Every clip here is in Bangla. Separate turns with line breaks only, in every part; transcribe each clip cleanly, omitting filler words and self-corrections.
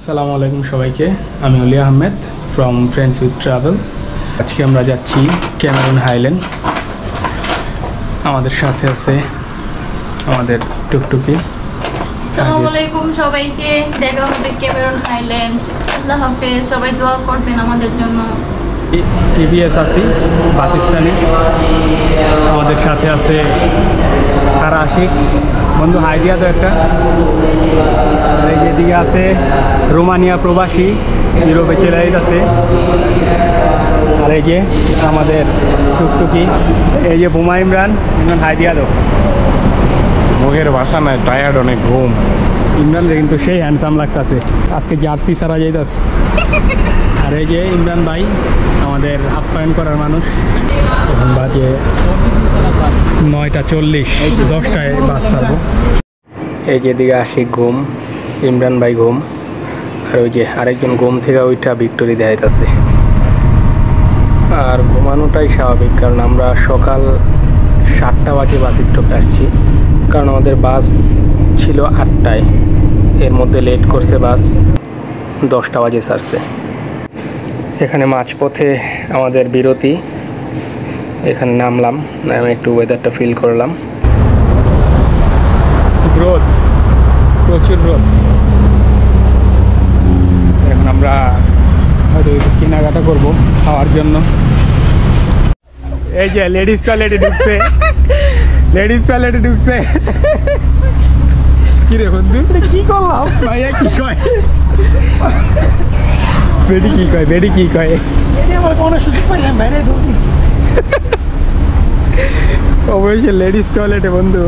আসসালামু আলাইকুম সবাইকে, আমি অলি Ahmed from friends with travel. আজকে আমরা যাচ্ছি ক্যামেরুন হাইল্যান্ড। আমাদের সাথে আছে আমাদের টুকটুকি।
আসসালামু আলাইকুম সবাইকে, দেখা হবে ক্যামেরুন হাইল্যান্ড। আল্লাহ হাফেজ, সবাই দোয়া করবেন আমাদের জন্য।
টিভিএস আছি বাস স্ট্যান্ডে। আমাদের সাথে আছে তারা আশিক বন্ধু, হাইডিয়া তো একটা। এই যেদিকে আছে রোমানিয়া প্রবাসী, ইউরোপে চলে আছে। আর এই যে আমাদের টুকটুকি, এই যে বোমা ইমরান হাইডিয়া তো
মুখের ভাষা নাই, টায়ার্ড, অনেক ঘুম।
ইমরান কিন্তু সেই হ্যান্ডসাম লাগতেছে, আজকে জার্সি ছাড়া যাইতাছে। আর এই যে ইমরান ভাই আমাদের আপ্যায়ন করার মানুষ। এখন বাজে 9:40, 10টায় বাস ছাড়বো। এই যে দিকে আশিক ঘুম, ইমরান ভাই ঘুম, আর ওই যে আরেকজন ঘুম থেকে ওইটা ভিক্টোরি দেখাইতেছে। আর ঘুমানোটাই স্বাভাবিক, কারণ আমরা সকাল 7টা বাজে বাস স্টপে আসছি। কারণ আমাদের বাস ছিল 8টায়, এর মধ্যে লেট করছে বাস, 10টা বাজে ছাড়ছে। এখানে মাঝপথে আমাদের বিরতি, এখানে নামলাম, আমি একটু ওয়েদারটা ফিল করলাম। রোদ, প্রচুর রোদ। এখন আমরা হয়তো কেনাকাটা করবো খাওয়ার জন্য। এই যে লেডিস টয়লেটে ঢুকছে, লেডিস টয়লেটে ঢুকছে। কি রে বন্ধু, কি করলাম ভাইয়া? কি কয় বেডি, কি কয় বেডি, কি কয়? অবশ্যই লেডিস টয়লেটে বন্ধু।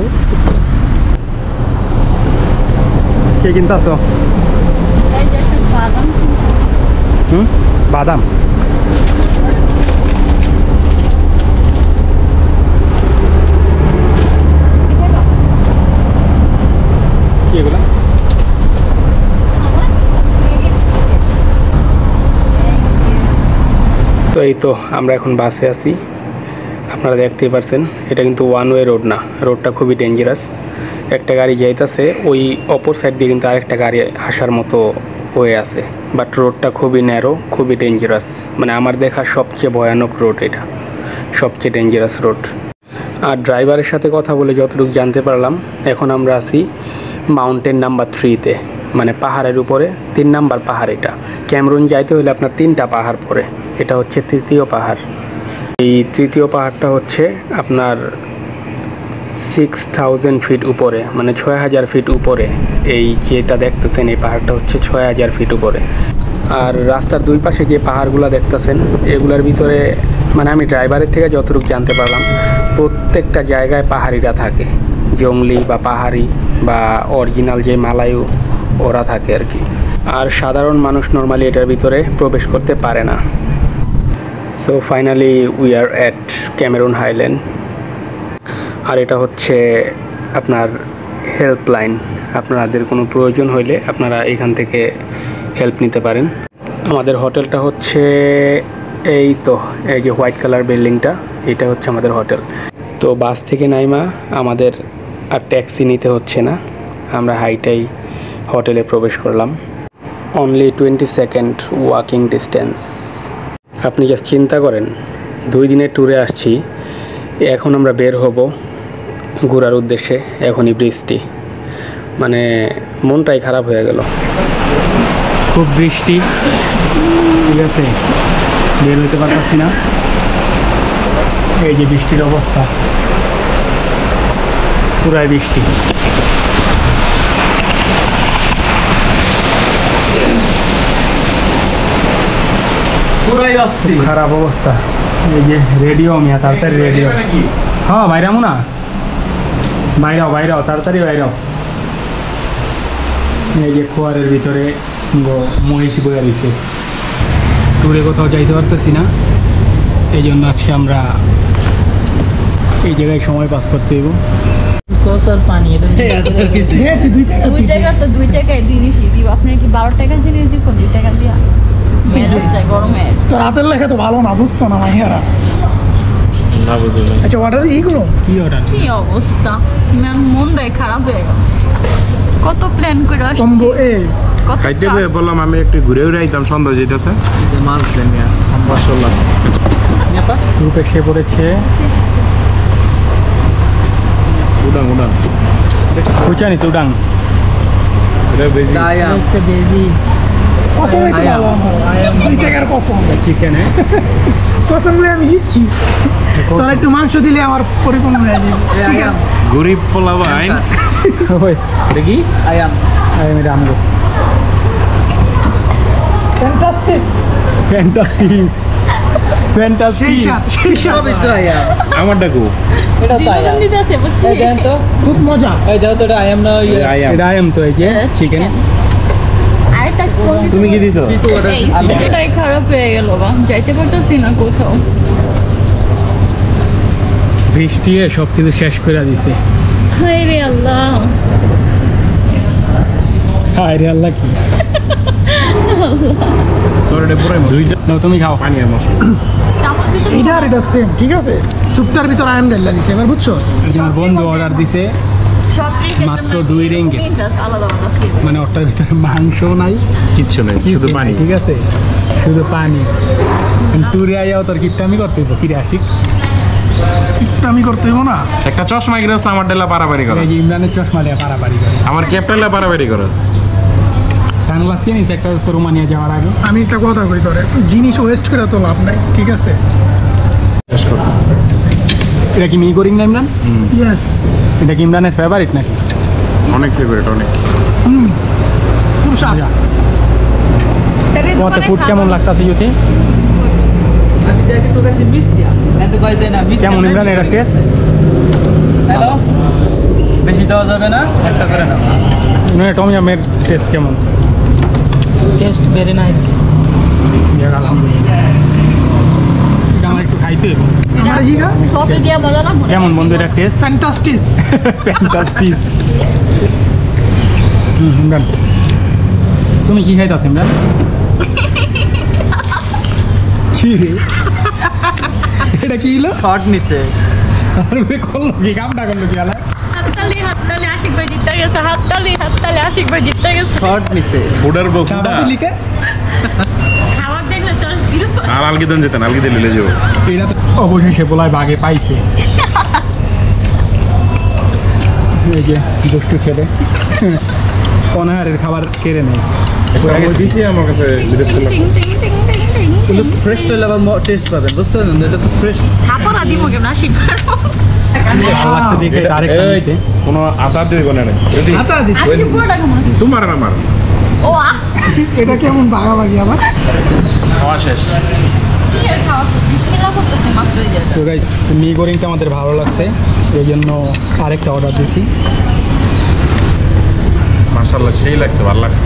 কে কিনতে আসো? বাদাম। কি এগুলা? সো এই তো আমরা এখন বাসে আছি, আপনারা দেখতেই পারছেন। এটা কিন্তু ওয়ান ওয়ে রোড না, রোডটা খুবই ডেঞ্জারাস। একটা গাড়ি যাইতেছে, ওই অপর সাইড দিয়ে কিন্তু আরেকটা গাড়ি আসার মতো হয়ে আছে, বাট রোডটা খুবই ন্যারো, খুবই ডেঞ্জারাস। মানে আমার দেখা সবচেয়ে ভয়ানক রোড এটা, সবচেয়ে ডেঞ্জারাস রোড। আর ড্রাইভারের সাথে কথা বলে যতটুকু জানতে পারলাম, এখন আমরা আছি মাউন্টেন নাম্বার 3-তে, মানে পাহাড়ের উপরে 3 নাম্বার পাহাড় এটা। ক্যামেরুন যাইতে হলে আপনার 3টা পাহাড় পড়ে, এটা হচ্ছে 3য় পাহাড়। এই 3য় পাহাড়টা হচ্ছে আপনার 6000 ফিট উপরে, মানে 6000 ফিট উপরে। এই যেটা দেখতেছেন এই পাহাড়টা হচ্ছে 6000 ফিট উপরে। আর রাস্তার দুই পাশে যে পাহাড়গুলো দেখতেছেন, এগুলোর ভিতরে মানে আমি ড্রাইভারের থেকে যতটুকু জানতে পারলাম, প্রত্যেকটা জায়গায় পাহাড়িরা থাকে, জঙ্গলি বা পাহাড়ি বা অরিজিনাল যে মালায়ু, ওরা থাকে আর কি। আর সাধারণ মানুষ নর্মালি এটার ভিতরে প্রবেশ করতে পারে না। So finally we are at Cameron Highland. আর এটা হচ্ছে আপনার হেল্পলাইন, আপনাদের কোনো প্রয়োজন হইলে আপনারা এখান থেকে হেল্প নিতে পারেন। আমাদের হোটেলটা হচ্ছে এই তো, এই যে হোয়াইট কালার বিল্ডিংটা, এটা হচ্ছে আমাদের হোটেল। তো বাস থেকে নাইমা আমাদের আর ট্যাক্সি নিতে হচ্ছে না, আমরা হাইটাই হোটেলে প্রবেশ করলাম। Only 20 second walking distance. আপনি জাস্ট চিন্তা করেন, 2 দিনের ট্যুরে আসছি, এখন আমরা বের হব ঘোরার উদ্দেশ্যে, এখনই বৃষ্টি, মানে মনটাই খারাপ হয়ে গেল। খুব বৃষ্টি, ঠিক আছে, বের হতে পারতেছি না। এই যে বৃষ্টির অবস্থা, পুরাই বৃষ্টি। খারাপ অবস্থা। এই যে রেডিও মিয়া, তাড়াতাড়ি রেডিও। হ্যাঁ বাইরামু না, বাইরাও বাইরাও, তাড়াতাড়ি বাইরাও। এই যে খোয়ারের ভিতরে মহিষ বইয়া দিছে। ট্যুরে কোথাও যাইতে পারতেছি না, এই জন্য আজকে আমরা এই জায়গায় সময় পাস করতে হইব।
পানি 2 টাকা তো 2 টাকায় জিনিসই দিব। আপনার কি 12 টাকা জিনিস দিব 2 টাকা দিয়া? গরমে
তোর হাতের লেখা তো ভালো না, বুঝতো না মাইয়ারা।
না বুঝি না।
আচ্ছা অর্ডার ই করো।
কি অর্ডার?
কি অবস্থা, মনটাই খারাপ হয়ে গেল। কত প্ল্যান করে আসছি।
কম্বো এ
কত
খাইতে বয়ে বললাম আমি একটু ঘুরে ঘুরে আইতাম, সন্ধ্যা যেতেছে।
মাছ দেন মিয়া মাশাআল্লাহ।
স্যুপ এসে পড়েছে।
উদাং উদাং
কুচা নিচে উডাং
এটা বেশি
আয়াম
বেজি
কসম একটু
আয়াম।
ভালো আমার 2 টাকার কসম
চিকেন
কসম বলে আমি দিচ্ছি তাহলে একটু মাংস দিলে আমার পরিপূর্ণ হয়ে যাবে ঠিক আছে
গরিব পোলাবা আইন।
ওই
দেখি আয়াম
আমি রামগো
ফ্যান্টাস্টিক
ফ্যান্টাস্টিক ফ্যান্টাস্টিক
সেই সাথে
সবই তো আয়াম।
আমার ডাকু
এটা তো আয়াম।
দিতে আছে বুঝছি
এই দেন তো,
খুব মজা
এই দাও তো, এটা আয়াম না ইয়ে
আয়াম।
এটা আম তো এই যে চিকেন
আরেকটা স্পুন
তুমি কি দিছো?
এই স্পুনটাই খারাপ হয়ে গেল বা যাইতে পারতেছি না কোথাও
বৃষ্টি সব কিছু শেষ করে দিছে
হায় রে আল্লাহ
হায় রে আল্লাহ কি
তোর এটা পুরো দুইটা
নাও তুমি খাও
পানি আর মশলা।
চামচ দিতে
এইটা আর এটা সেম ঠিক আছে স্যুপটার ভিতর আয়াম ডাল্লা দিছে এবার বুঝছস
আমার বন্ধু অর্ডার দিছে
সব
মাত্র 2 রিঙ্গিত।
আলাদা আলাদা flavor।
মানে ওটার ভিতরে মাংস নাই
কিচ্ছু নেই, শুধু পানি।
ঠিক আছে শুধু পানি টুরে আইয়াও তোর কিপটামি করতে হইব কি রাশিক
আমি করতে হইব না
একটা চশমা গিরস আমার ডেলা পারাপারি করস,
এই যে ইমরানের চশমা দিয়ে পারাপারি করে
আমার ক্যাপটেলা পারাপারি করস।
সানগ্লাস কিনে নিচ্ছে একটা তো রোমানিয়া যাওয়ার আগে
আমি একটা কথা কই তোরে জিনিস ওয়েস্ট করে তো লাভ নাই ঠিক আছে
শেষ কর।
এটা কি মি করিং না ইমরান
ইয়েস
এটা কি ইমরানের ফেভারিট নাকি
অনেক ফেভারিট অনেক।
খুব স্বাদ
তোমার ফুড কেমন লাগতাছে ইউতে
আমি যাই একটু কাছে মিসিয়া এত কই দেন না মিসিয়া
কেমন ইমরান এটা টেস্ট
হ্যালো বেশি দেওয়া যাবে না, একটা করে নাও।
ইমরানের টময়ামের টেস্ট কেমন
টেস্ট ভেরি নাইস।
যাক, আলহামদুলিল্লাহ এটা আমার একটু খাইতে হইব।
আমার জিগা
সবই দিয়া মজা না মনে
কেমন বন্ধু এটা টেস্ট
ফ্যান্টাস্টিক
ফ্যান্টাস্টিক ইমরান তুমি কি খাইতাছ ইমরান কি রে এটা কি হলো
শর্ট নিছে
আর করলো কি কামটা করলো কি আলা
হাততালি আশিক ভাই জিততে গেছে হাততালি আশিক ভাই জিততে গেছে
শর্ট নিছে।
ফুডার বউ ফুডা।
চাবা লিখে
খাবার দেখলে তোর জিরো
আর আলগি দেন যেতেন, আলগি দিলে লে যাবো।
এটা তো অবশেষে বলায় বাগে পাইছে এই যে দুষ্টু ছেলে অনাহারের খাবার কেড়ে নেয়
আগে দিছি আমার কাছে বিরক্ত লাগলো।
টিং টিং টিং টিং টিং
এগুলো ফ্রেশ তেল আবার টেস্ট পাবেন, বুঝতে পারলেন? এটা তো ফ্রেশ।
খাবার আদি মগে না আশিক
ভালো লাগছে দেখে
এটা-
আরেকটা
এই,
নিছে
কোনো আতা দিয়ে কোনে নাই রেডি
হাতা দি
আমি পুরোটা খাবো
তোমার আর আমার
ও
এটা কেমন ভাগাভাগি আবার
খাওয়া শেষ।
কি আর খাওয়া বিসমিল্লাহ করতেছে মাত্রই যাচ্ছে
সো গাইস মি গোরিংটা আমাদের ভালো লাগছে এই জন্য আরেকটা অর্ডার দিয়েছি
মাশাআল্লাহ সেই লাগছে, ভালো লাগছে।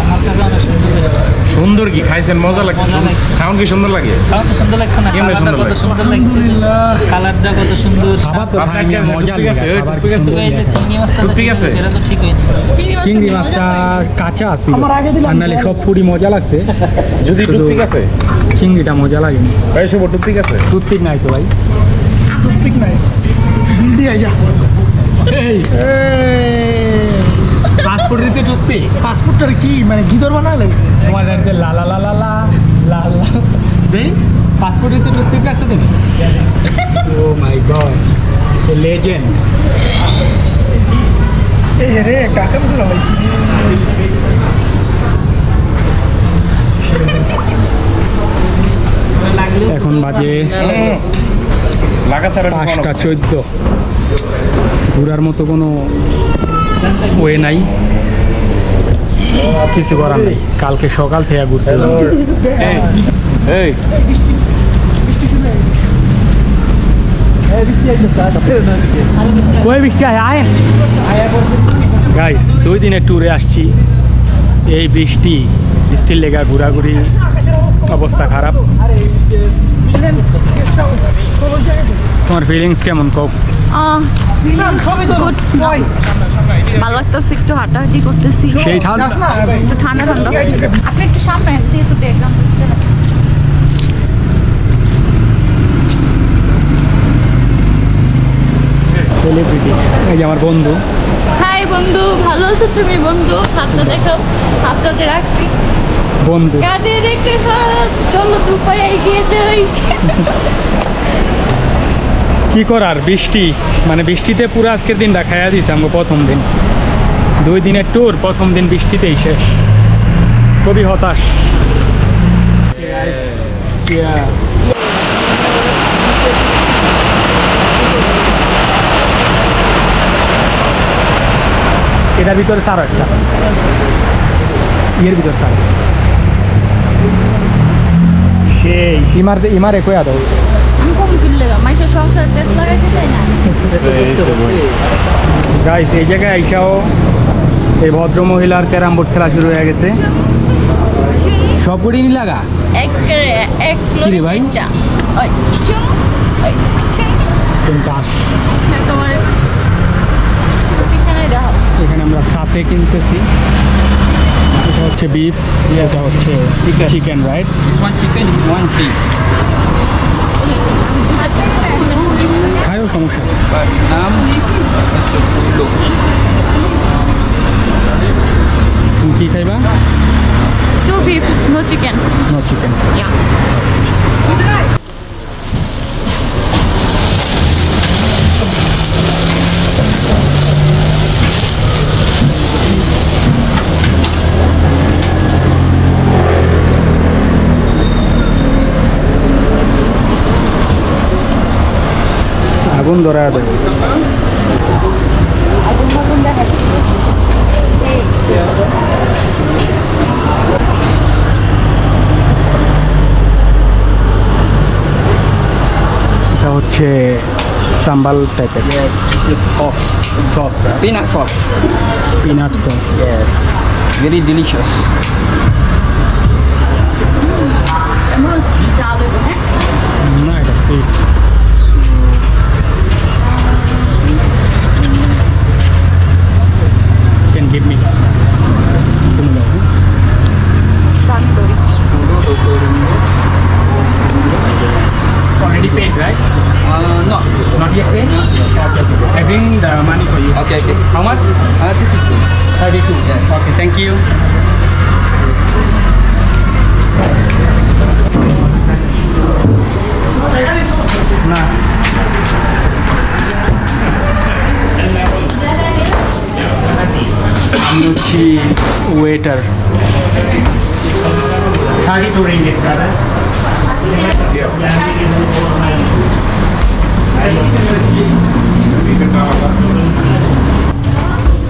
হালকা জানা সুন্দর লাগছে।
সুন্দর কি খাইছেন, মজা লাগছে?
মজা লাগছে।
খাওয়ান কি সুন্দর লাগে?
খাওয়া তো সুন্দর লাগছে না?
কেমনে
কালারটা
সুন্দর
কত
লাগছে?
সুন্দর লাগছে। কালারটা কত সুন্দর।
খাবার তো
আপনার
খাই নিয়ে
কাছে
মজা
টুকটুক আছে,
লাগে
ওই
খাবার
টুকটুক আছে।
সুন্দর
এই যে
লাগে।
চিংড়ি মাছটা
টুকটুক
দেখে
আছে?
সেটা তো ঠিক হয়নি।
চিংড়ি মাছটা কাঁচা আছে
আমার আগে দিলাম
আর নাহলে সব ফুডই মজা লাগছে
যদি
শুধু
টুকটিক আছে,
চিংড়িটা মজা লাগেনি
ভাই শুভ টুকটিক আছে?
টুথপিক নাই তো ভাই
ঠিক নাই বিল দিয়ে যা
এই পাসপোর্ট দিতে টুথপিক
পাসপোর্টটার কি মানে গিদর বানা লাগছে
তোমার জানতে লা লা লা লা লা লা লা দেই পাসপোর্ট দিতে টুথপিক রাখছো তুমি ও মাই গড লেজেন্ড
এই রে কাকে বুঝলো লাগছে
এখন বাজে
লাগা ছাড়া
5:14 ঘোরার মতো কোনো ওয়ে নাই কিছু করার নেই কালকে সকাল থেকে ঘুরতে যাবো
এই
কই বৃষ্টি আয় গাইস 2 দিনের ট্যুরে আসছি এই বৃষ্টির লেগা ঘোরাঘুরি অবস্থা খারাপ তোমার ফিলিংস কেমন কও
ভালো লাগতেছে একটু হাঁটাহাঁটি করতেছি
সেই ঠান্ডা
একটু ঠান্ডা ঠান্ডা আপনি একটু সামনে দিয়ে তো দেখলাম
তো সেলিব্রিটি। এই যে আমার বন্ধু।
হাই বন্ধু, ভালো আছো তুমি বন্ধু? হাতটা দেখো, হাতটাতে রাখছি
বন্ধু
কাঁধে রেখে হাত, চলো দুপায়ে এগিয়ে যাই।
কি করার, বৃষ্টি মানে বৃষ্টিতে পুরো আজকের দিনটা খাইয়া দিছে আমাকে। প্রথম দিন 2 দিনের ট্যুর, প্রথম দিন বৃষ্টিতেই শেষ। খুবই হতাশ। এটার ভিতরে সার একটা ইয়ের ভিতরে সার সেই ইমারে কয়া দাও।
আমি কম কিনলে মাইসের সংসার টেস্ট লাগাইতে চাই না।
গাইস এই জায়গায় আইসাও এই ভদ্র মহিলার ক্যারাম বোর্ড খেলা শুরু হয়ে গেছে। সব কটি নি লাগা
এক
কি রে ভাই? কোনটা?
তোমার পিছনে দাও।
এখানে আমরা সাথে কিনতেছি। এটা হচ্ছে বিফ, এটা হচ্ছে chicken, right?
This one chicken, this one beef.
খায়ও সমস্যা নেই।
But now, it's a look.
তুমি কি খাইবা?
2 beefs, no chicken.
No chicken.
Yeah.
আগুন ধরা দেবে। এটা হচ্ছে সাম্বাল টাইপের
Yes, this is sauce.
Sauce,
Peanut sauce.
Peanut sauce.
Yes. Very delicious.
না এটা সুইট। ক্যান গিভ মি তুমি দাও। Already paid, right?
Not.
Not yet paid? Okay. I bring the money for you.
Okay, okay.
How much?
32.
32.
Yes.
Okay, thank you. না আমি হচ্ছি waiter. 32 ringgit, brother.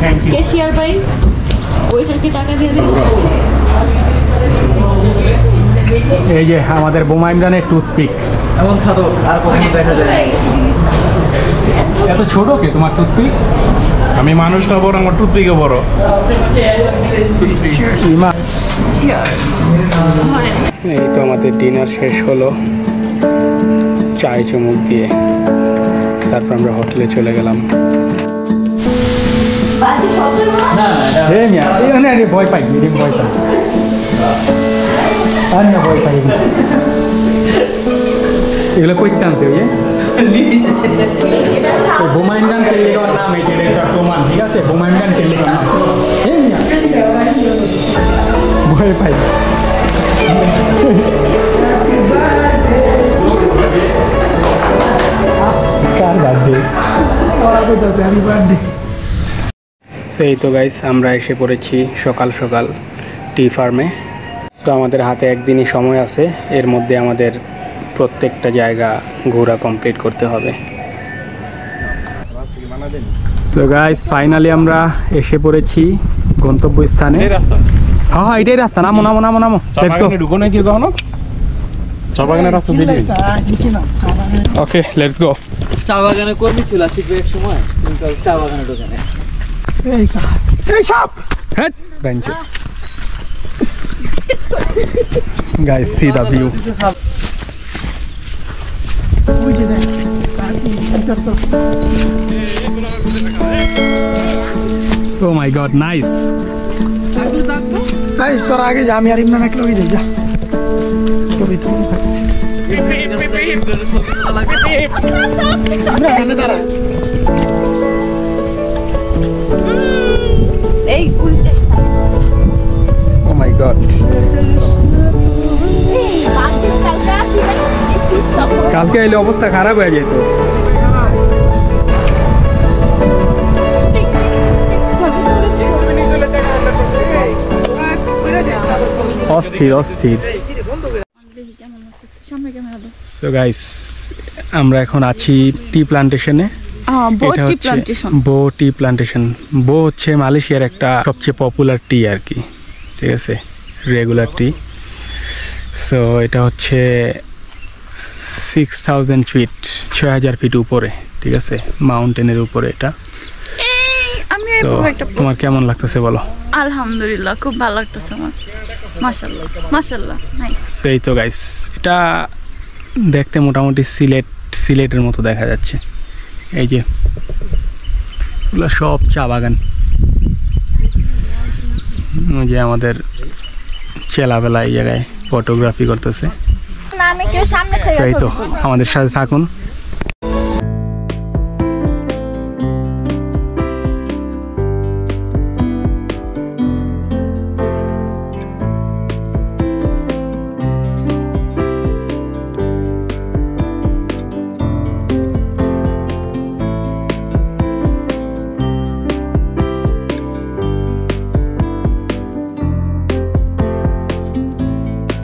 Thank you.
Cashier ভাই, ওইটাকে টাকা দিয়ে দিন।
এই যে আমাদের বোমা ইমরানের টুথপিক।
এমন খাতো আর কখনো দেখা যায় না।
এত ছোট কে তোমার টুথপিক?
আমি মানুষটা বড়, আমার টুথপিকে বড়।
ইমা। এই তো আমাদের ডিনার শেষ হলো চায় চুমুক দিয়ে। তারপর আমরা হোটেলে চলে গেলাম। ভয় পাই, ভয় পাই, আর না ভয় পাই। এগুলো কইতে আনতে ওই বোমাইন্ডান টেলিগ্রাম নাম, এই রিসর্ট ওমান, ঠিক আছে? বোমাইন্ডান টেলিগ্রাম নাম। ভয় পাই। কার বার্থডে? সেই তো গাইস, আমরা এসে পড়েছি সকাল সকাল টি ফার্মে। সো আমাদের হাতে একদিনই সময় আছে, এর মধ্যে আমাদের প্রত্যেকটা জায়গা ঘোরা কমপ্লিট করতে হবে। সো গাইস, ফাইনালি আমরা এসে পড়েছি গন্তব্যস্থানে। হ্যাঁ হ্যাঁ, এটাই রাস্তা। নামো নামো নামো নামো।
ঢুকো নাকি কখনো? চা বাগানের রাস্তা দিলি?
ওকে, লেটস গো।
চা বাগানে কর্মী ছিল, শিখবে এক সময়, কিন্তু চা বাগানে দোকানে।
এই সাপ
হ্যাঁ বেঞ্চে। Guys, C the view. Oh my god, nice.
তাই তোর আগে যা, আমি আর ইমরান এক লগে যাই। যা ছবি তুলি খাচ্ছি। ইমরান দাঁড়া।
গড, কালকে এলে অবস্থা খারাপ হয়ে যেত। অস্থির অস্থির। সো গাইস, আমরা এখন আছি টি প্লান্টেশনে। এটা হচ্ছে বো টি প্লান্টেশন। বো হচ্ছে মালয়েশিয়ার একটা সবচেয়ে পপুলার টি আর কি, ঠিক আছে, রেগুলার টি। সো এটা হচ্ছে 6000 ফিট, 6000 ফিট উপরে, ঠিক আছে, মাউন্টেনের উপরে এটা। তো তোমার কেমন লাগতেছে বলো?
আলহামদুলিল্লাহ, খুব ভালো লাগতেছে আমার, মাশাআল্লাহ মাশাআল্লাহ।
সেই তো গাইস, এটা দেখতে মোটামুটি সিলেটের মতো দেখা যাচ্ছে। এই যে এগুলো সব চা বাগান। ওই যে আমাদের ছেলাবেলা এই জায়গায় ফটোগ্রাফি করতেছে। সেই তো আমাদের সাথে থাকুন।